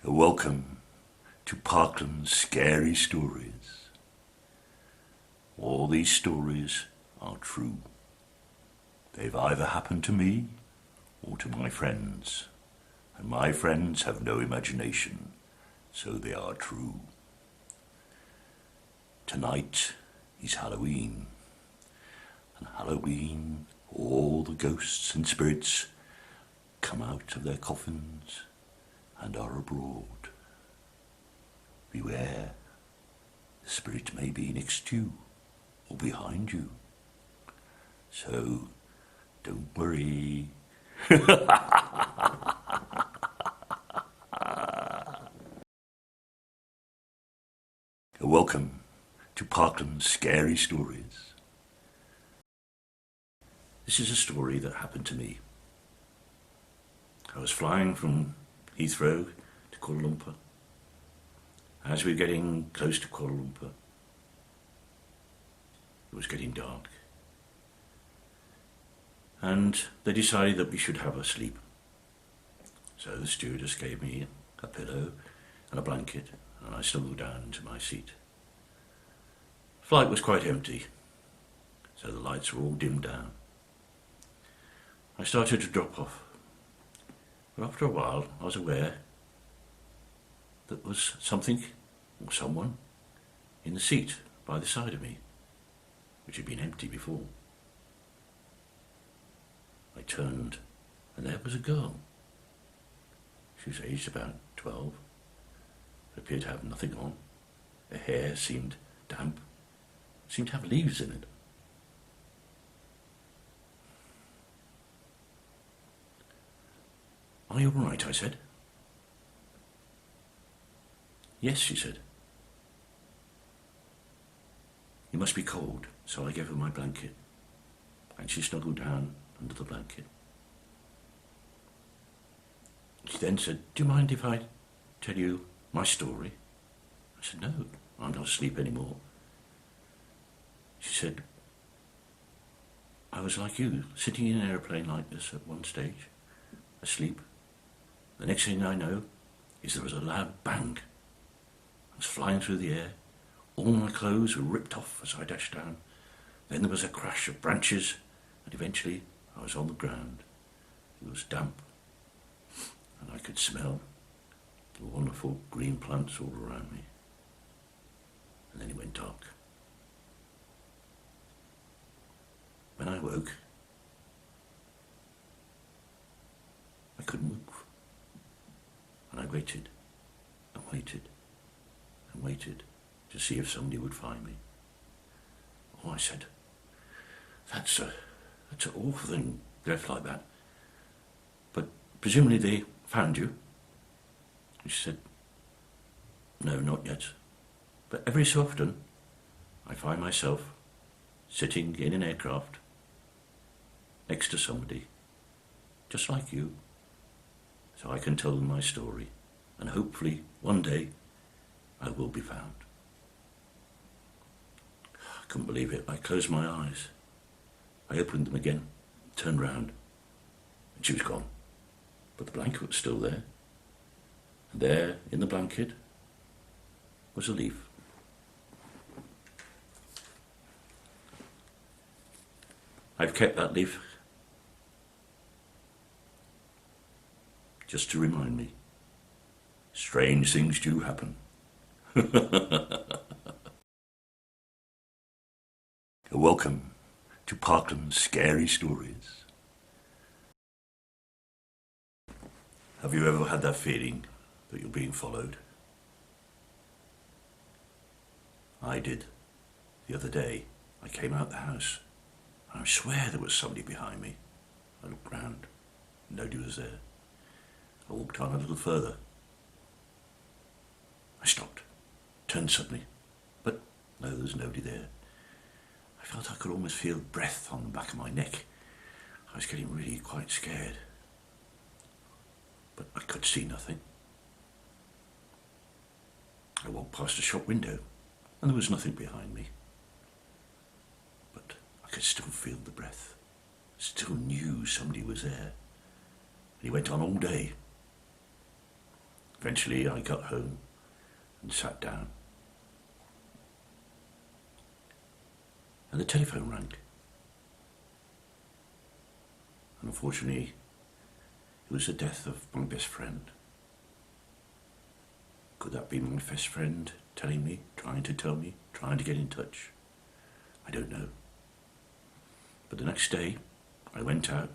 Welcome to Parkland's Scary Stories. All these stories are true. They've either happened to me or to my friends, and my friends have no imagination, so they are true. Tonight is Halloween, and Halloween, all the ghosts and spirits come out of their coffins and are abroad. Beware, the spirit may be next to you or behind you. So, don't worry. Welcome to Parkland's Scary Stories. This is a story that happened to me. I was flying from Heathrow to Kuala Lumpur. As we were getting close to Kuala Lumpur, it was getting dark. And they decided that we should have a sleep. So the stewardess gave me a pillow and a blanket, and I snuggled down into my seat. The flight was quite empty, so the lights were all dimmed down. I started to drop off. But after a while, I was aware that there was something or someone in the seat by the side of me, which had been empty before. I turned, and there was a girl. She was aged about 12, appeared to have nothing on. Her hair seemed damp, seemed to have leaves in it. "Are you all right?" I said. "Yes," she said. "You must be cold," so I gave her my blanket, and she snuggled down under the blanket. She then said, "Do you mind if I tell you my story?" I said, "No, I'm not asleep anymore." She said, "I was like you, sitting in an aeroplane like this at one stage, asleep. The next thing I know is there was a loud bang. I was flying through the air. All my clothes were ripped off as I dashed down. Then there was a crash of branches, and eventually I was on the ground. It was damp, and I could smell the wonderful green plants all around me. And then it went dark. When I woke, I couldn't move. And I waited and waited and waited to see if somebody would find me. "Oh," I said, that's an awful thing, left like that. But presumably they found you." And she said, "No, not yet. But every so often I find myself sitting in an aircraft next to somebody just like you, so I can tell them my story, and hopefully one day I will be found." I couldn't believe it. I closed my eyes. I opened them again, turned round, and she was gone. But the blanket was still there. And there, in the blanket, was a leaf. I've kept that leaf just to remind me, strange things do happen. Welcome to Parkland's Scary Stories. Have you ever had that feeling that you're being followed? I did. The other day, I came out the house, and I swear there was somebody behind me. I looked round, nobody was there. I walked on a little further. I stopped, turned suddenly, but no, there was nobody there. I felt I could almost feel breath on the back of my neck. I was getting really quite scared, but I could see nothing. I walked past a shop window, and there was nothing behind me. But I could still feel the breath, still knew somebody was there. And he went on all day. Eventually I got home and sat down. And the telephone rang. And unfortunately, it was the death of my best friend. Could that be my best friend telling me, trying to tell me, trying to get in touch? I don't know. But the next day, I went out,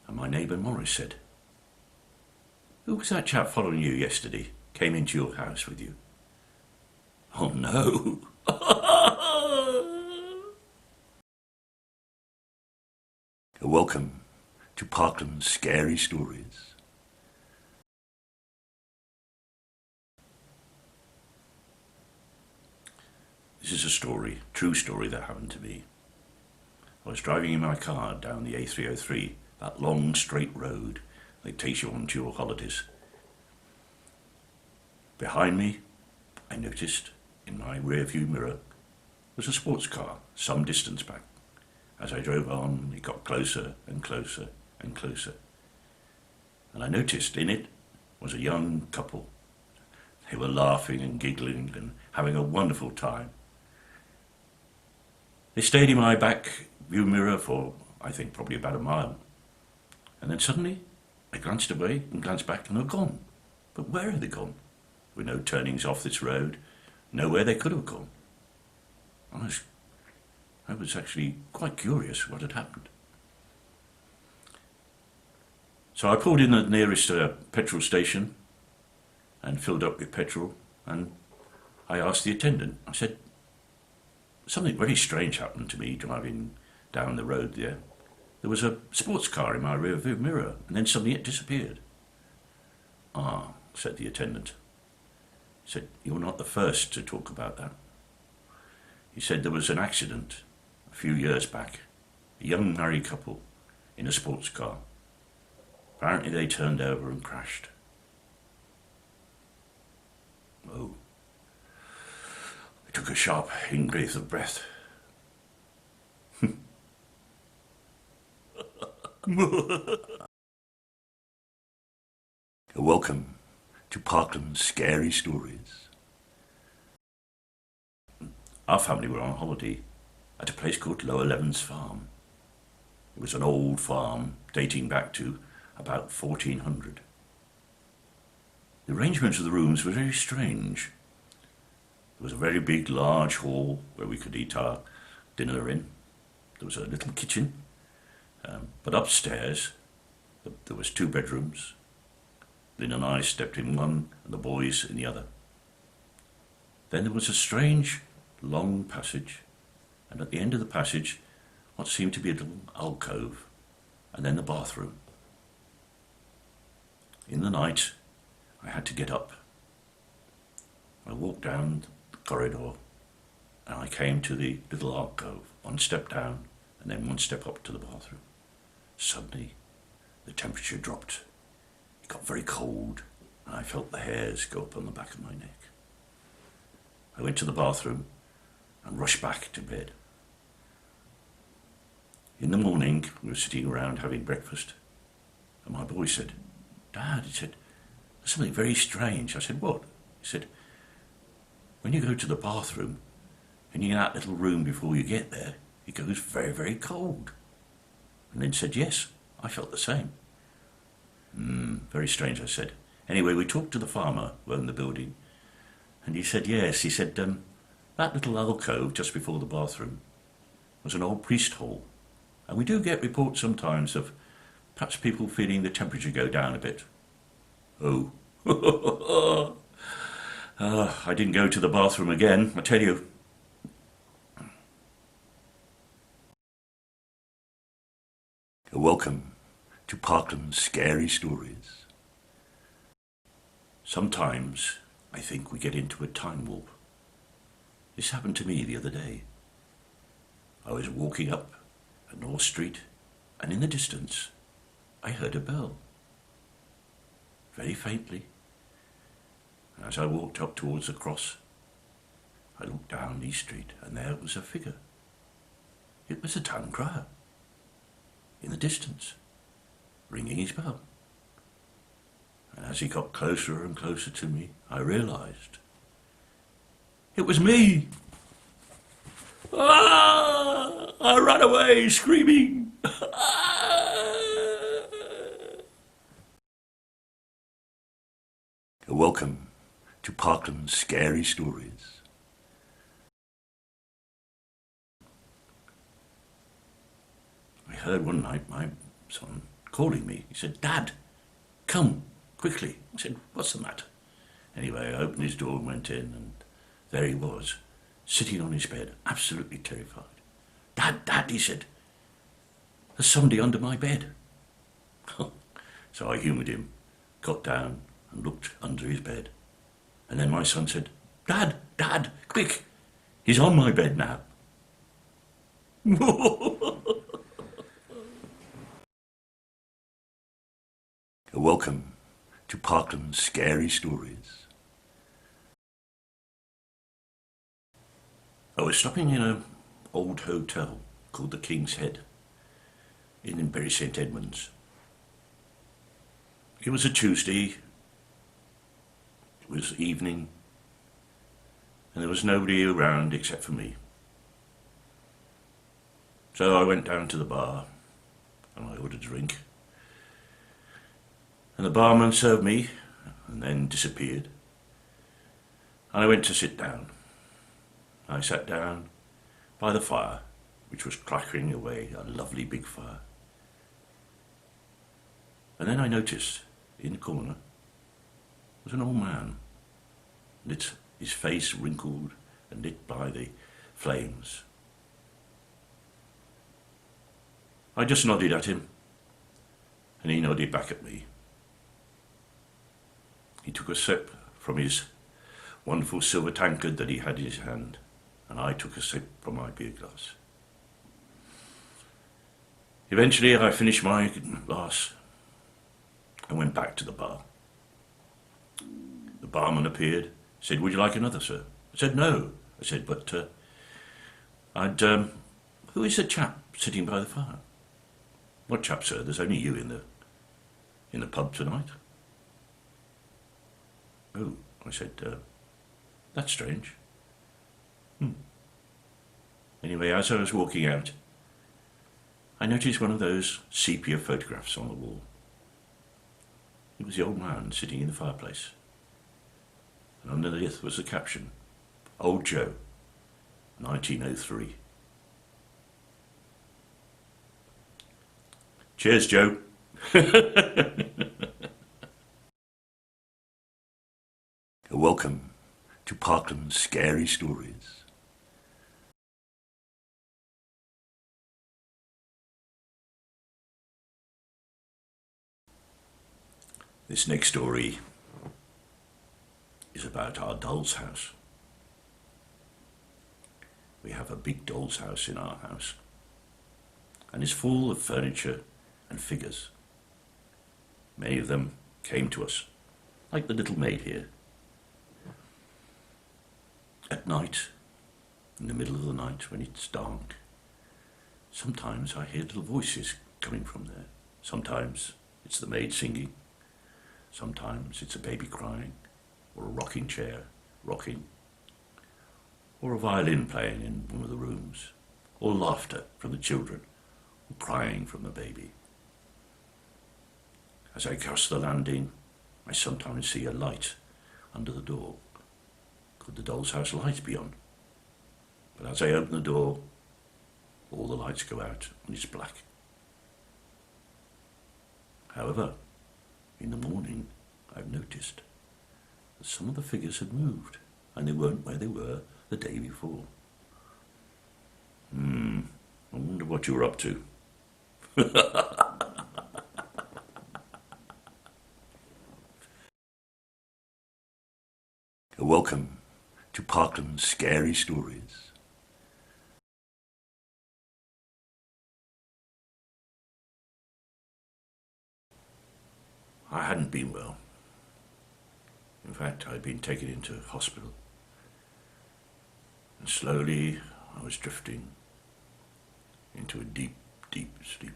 and my neighbour Morris said, "Who was that chap following you yesterday? Came into your house with you?" Oh no! Welcome to Parkland's Scary Stories. This is a story, true story that happened to me. I was driving in my car down the A303, that long straight road that takes you on to your holidays. Behind me, I noticed in my rear view mirror was a sports car some distance back. As I drove on, it got closer and closer and closer. And I noticed in it was a young couple. They were laughing and giggling and having a wonderful time. They stayed in my back view mirror for, I think, probably about a mile. And then suddenly, I glanced away and glanced back and they're gone. But where had they gone? There were no turnings off this road, nowhere they could have gone. I was actually quite curious what had happened. So I pulled in the nearest petrol station and filled up with petrol, and I asked the attendant, I said, something very strange happened to me driving down the road there. There was a sports car in my rear view mirror, and then suddenly it disappeared. "Ah," said the attendant. He said, "You're not the first to talk about that." He said there was an accident a few years back, a young married couple in a sports car. Apparently they turned over and crashed. Oh. I took a sharp in-breath of breath. Welcome to Parkland's Scary Stories. Our family were on holiday at a place called Lower Levens Farm. It was an old farm dating back to about 1400. The arrangements of the rooms were very strange. There was a very big, large hall where we could eat our dinner in. There was a little kitchen, but upstairs there was 2 bedrooms. Lynn and I stepped in one and the boys in the other. Then there was a strange, long passage, and at the end of the passage, what seemed to be a little alcove, and then the bathroom. In the night, I had to get up. I walked down the corridor, and I came to the little alcove, 1 step down, and then 1 step up to the bathroom. Suddenly, the temperature dropped. It got very cold, and I felt the hairs go up on the back of my neck. I went to the bathroom and rushed back to bed. In the morning, we were sitting around having breakfast, and my boy said, "Dad," he said, "there's something very strange." I said, "What?" He said, "When you go to the bathroom, and you're in that little room before you get there, it goes very, very cold." And then said, "Yes, I felt the same." Very strange," I said. Anyway, we talked to the farmer who owned the building, and he said, yes, he said, that little alcove just before the bathroom was an old priest hall, and we do get reports sometimes of perhaps people feeling the temperature go down a bit. Oh, I didn't go to the bathroom again, I tell you. Welcome to Parkland's Scary Stories. Sometimes I think we get into a time warp. This happened to me the other day. I was walking up at North Street, and in the distance I heard a bell, very faintly. As I walked up towards the cross, I looked down East Street, and there was a figure. It was the town crier, in the distance, ringing his bell. And As he got closer and closer to me, I realised it was me. Ah! I ran away screaming. Welcome to Parkland's Scary Stories. I heard one night my son calling me. He said, "Dad, come, quickly." I said, "What's the matter?" Anyway, I opened his door and went in, and there he was, sitting on his bed, absolutely terrified. Dad, he said, "there's somebody under my bed." So I humoured him, got down and looked under his bed. And then my son said, Dad, quick, he's on my bed now." Welcome to Parkland's Scary Stories. I was stopping in an old hotel called the King's Head in Bury St Edmunds. It was a Tuesday, it was evening, and there was nobody around except for me. So I went down to the bar and I ordered a drink. And the barman served me and then disappeared. And I went to sit down. I sat down by the fire, which was crackling away, a lovely big fire. And then I noticed in the corner was an old man, his face wrinkled and lit by the flames. I just nodded at him, and he nodded back at me. He took a sip from his wonderful silver tankard that he had in his hand, and I took a sip from my beer glass. Eventually I finished my glass and went back to the bar. The barman appeared, said, "Would you like another, sir?" I said, "No." I said, "But who is the chap sitting by the fire?" "What chap, sir? There's only you in the pub tonight." "Oh," I said, "that's strange." Anyway, as I was walking out, I noticed one of those sepia photographs on the wall. It was the old man sitting in the fireplace. And underneath was the caption, "Old Joe, 1903. Cheers, Joe. Welcome to Parkland's Scary Stories. This next story is about our doll's house. We have a big doll's house in our house, and it's full of furniture and figures. Many of them came to us, like the little maid here. At night, in the middle of the night when it's dark, sometimes I hear little voices coming from there. Sometimes it's the maid singing. Sometimes it's a baby crying, or a rocking chair rocking, or a violin playing in one of the rooms, or laughter from the children, or crying from the baby. As I cross the landing, I sometimes see a light under the door. Could the doll's house light be on? But as I open the door, all the lights go out and it's black. However, in the morning, I've noticed that some of the figures had moved, and they weren't where they were the day before. I wonder what you were up to. Welcome to Parkland's Scary Stories. I hadn't been well. In fact, I'd been taken into hospital. And slowly I was drifting into a deep, deep sleep.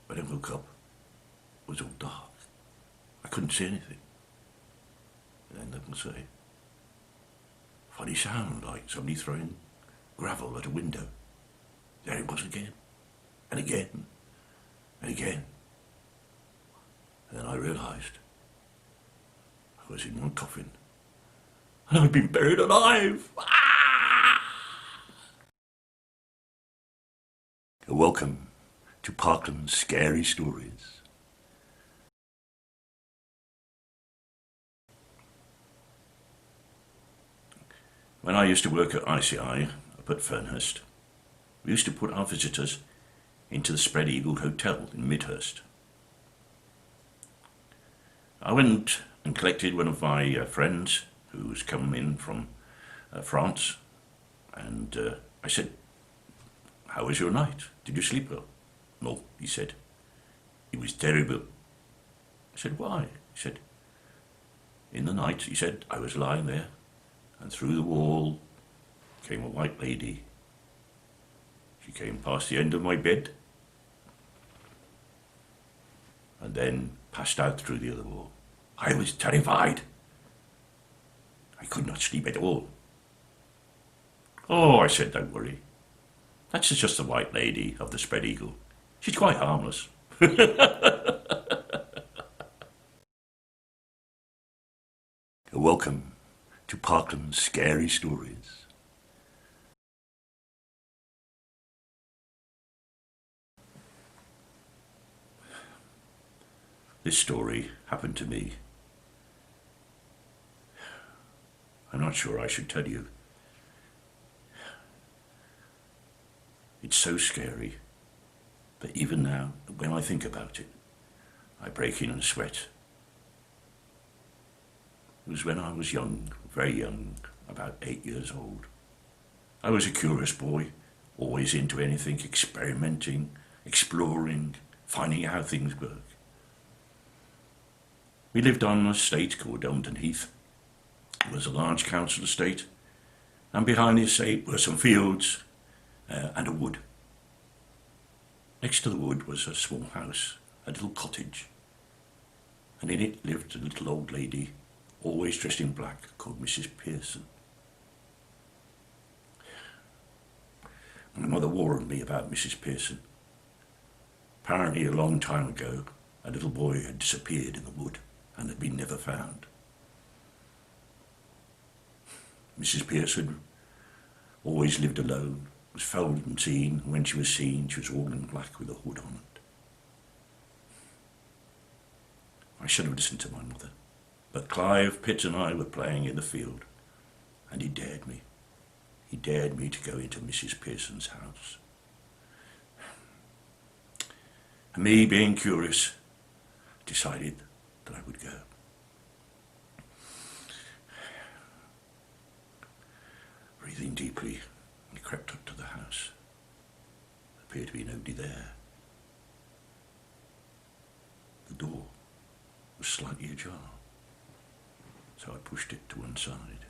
When I woke up, was all dark. I couldn't see anything. And then there was a funny sound, like somebody throwing gravel at a window. There it was again, and again, and again. And then I realised I was in one coffin, and I'd been buried alive. Welcome to Parkland's Scary Stories. When I used to work at ICI up at Fernhurst, we used to put our visitors into the Spread Eagle Hotel in Midhurst. I went and collected one of my friends who was come in from France, and I said, "How was your night? Did you sleep well?" "No," he said. "It was terrible." I said, "Why?" He said, "In the night," he said, "I was lying there, and through the wall came a white lady. She came past the end of my bed, and then passed out through the other wall. I was terrified. I could not sleep at all." "Oh," I said, "don't worry. That's just the white lady of the Spread Eagle. She's quite harmless." Welcome to Parkland's Scary Stories. This story happened to me. I'm not sure I should tell you. It's so scary that even now, when I think about it, I break in and sweat. It was when I was young, very young, about 8 years old. I was a curious boy, always into anything, experimenting, exploring, finding out how things work. We lived on an estate called Elmton Heath. It was a large council estate, and behind the estate were some fields and a wood. Next to the wood was a small house, a little cottage, and in it lived a little old lady, always dressed in black, called Mrs. Pearson. My mother warned me about Mrs. Pearson. Apparently, a long time ago, a little boy had disappeared in the wood and had been never found. Mrs. Pearson always lived alone, was seldom seen, and when she was seen, she was all in black with a hood on it. I should have listened to my mother, but Clive, Pitt and I were playing in the field, and he dared me. He dared me to go into Mrs. Pearson's house. And me, being curious, decided that I would go. Breathing deeply, I crept up to the house. There appeared to be nobody there. The door was slightly ajar, so I pushed it to one side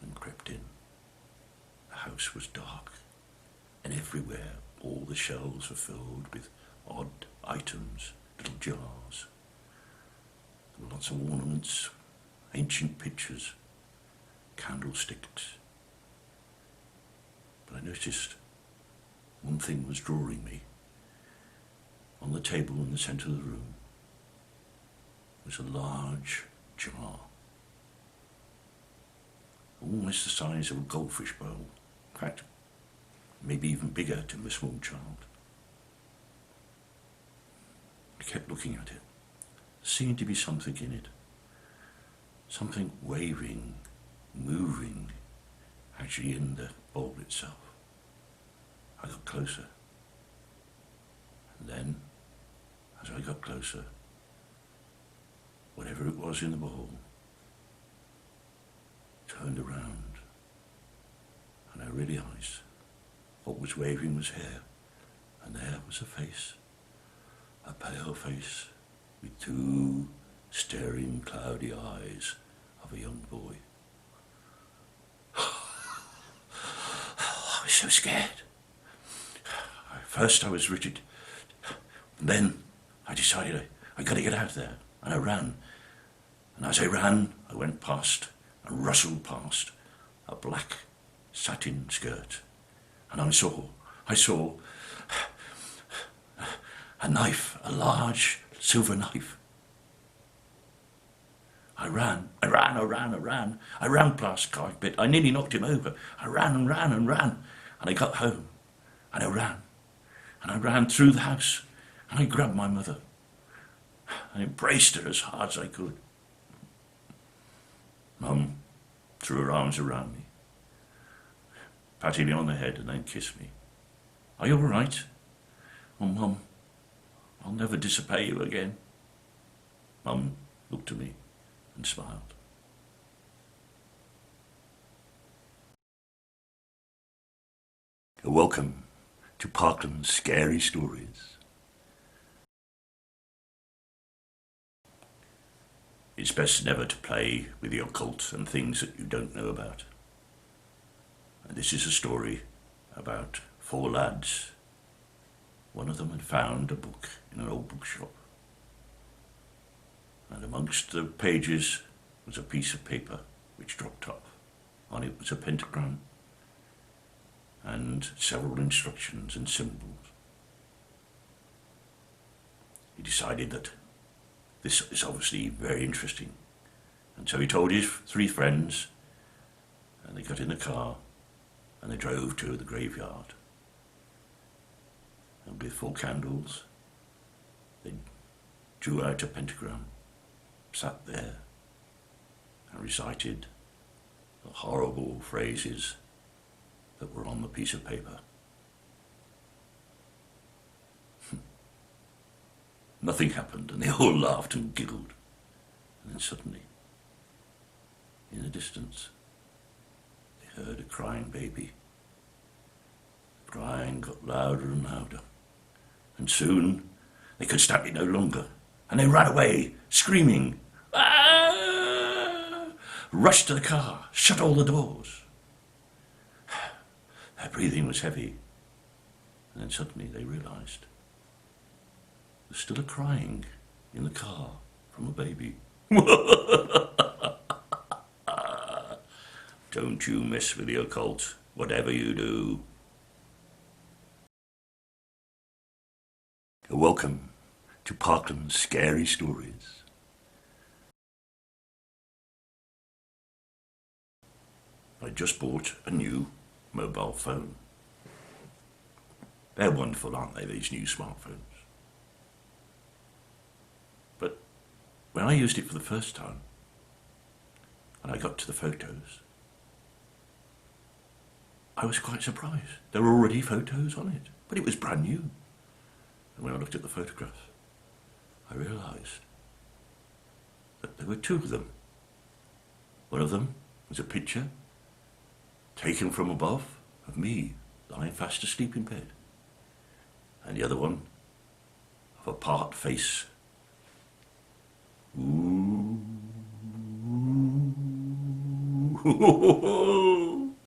and crept in. The house was dark, and everywhere all the shelves were filled with odd items, little jars. There were lots of ornaments, ancient pictures, candlesticks. But I noticed one thing was drawing me. On the table in the centre of the room was a large jar, almost the size of a goldfish bowl. In fact, maybe even bigger to a small child. I kept looking at it. There seemed to be something in it. Something waving, moving, actually in the bowl itself. I got closer. And then, as I got closer, whatever it was in the bowl turned around, and I realised what was waving was hair, and there was a face, a pale face with two staring cloudy eyes of a young boy. I was so scared. First I was rigid, and then I decided I got to get out of there. And I ran. And as I ran, I went past and rustled past a black satin skirt. And I saw a knife, a large silver knife. I ran past Carpet. I nearly knocked him over. I ran. And I got home. And I ran through the house. And I grabbed my mother. I embraced her as hard as I could. Mum threw her arms around me, patted me on the head and then kissed me. Are you all right? Oh, Mum, I'll never disobey you again. Mum looked at me and smiled. Welcome to Parkland's Scary Stories. It's best never to play with the occult and things that you don't know about. And this is a story about 4 lads. One of them had found a book in an old bookshop. And amongst the pages was a piece of paper which dropped off. On it was a pentagram and several instructions and symbols. He decided that this is obviously very interesting. And so he told his 3 friends, and they got in the car and they drove to the graveyard. And with 4 candles, they drew out a pentagram, sat there and recited the horrible phrases that were on the piece of paper. Nothing happened, and they all laughed and giggled. And then suddenly, in the distance, they heard a crying baby. The crying got louder and louder, and soon they could stand it no longer, and they ran away, screaming, "Ah!" Rushed to the car, shut all the doors. Their breathing was heavy, and then suddenly they realized there's still a crying in the car from a baby. Don't you mess with the occult, whatever you do. Welcome to Parkland's Scary Stories. I just bought a new mobile phone. They're wonderful, aren't they, these new smartphones? But when I used it for the first time, and I got to the photos, I was quite surprised. There were already photos on it, but it was brand new. And when I looked at the photographs, I realised that there were 2 of them. One of them was a picture taken from above of me lying fast asleep in bed, and the other one of a part face. Ooh.